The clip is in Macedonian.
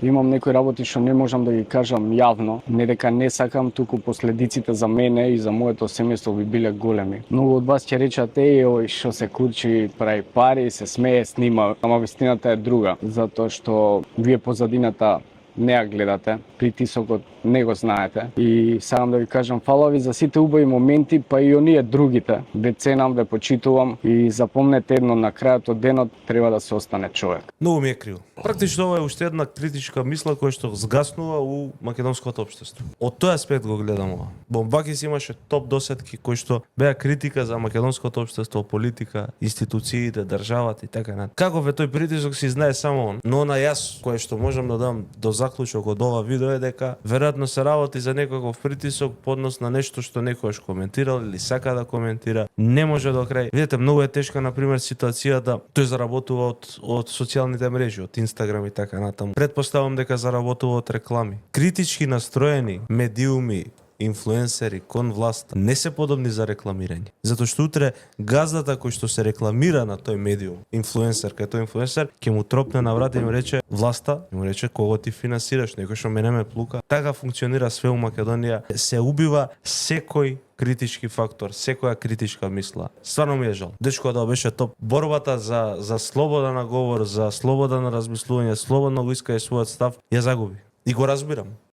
Имам некои работи што не можам да ги кажам јавно, не дека не сакам, туку последиците за мене и за моето семејство би биле големи. Многу од вас ќе речат ој што се курчи, прави пари, се смее, снима, ама вистината е друга, затоа што вие позадината не ја гледате, притисокот не го знаете. И сакам да ви кажам фала ви за сите убави моменти, па и оние другите. Ве ценам, ве почитувам и запомнете едно, на крајот од денот треба да се остане човек. Многу ми е криво. Практично ова е уште една критичка мисла која што згаснува у македонското општество. Од тој аспект го гледам ова. Бомбакис имаше топ досетки кои што беа критика за македонското општество, политика, институциите, државата и така натаму. Каков е тој притисок си знае само он. Но на јас кое што можам да дам до заклучок од ова видео е дека веројатно се работи за некаков притисок по однос на нешто што некојаш коментирал или сака да коментира. Не може до крај. Видете, многу е тешка на пример ситуацијата. Тој заработува од социјалните мрежи, од Инстаграм и така натаму. Предпоставам дека заработува од реклами. Критички настроени медиуми, инфлуенсери кон власта не се подобни за рекламирање. Затоа што утре газдата кој што се рекламира на тој медиум, инфлуенсер, кај тој инфлуенсер ќе му тропне на врата и му рече власта, му рече кого ти финансираш, некој што мене ме плука. Така функционира све у Македонија. Се убива секој критички фактор, секоја критичка мисла. Стварно ми е жал. Дечко да беше топ. Борбата за слобода на говор, за слобода на размислување, слободно го искае својот став, ја загуби. И го разбирам.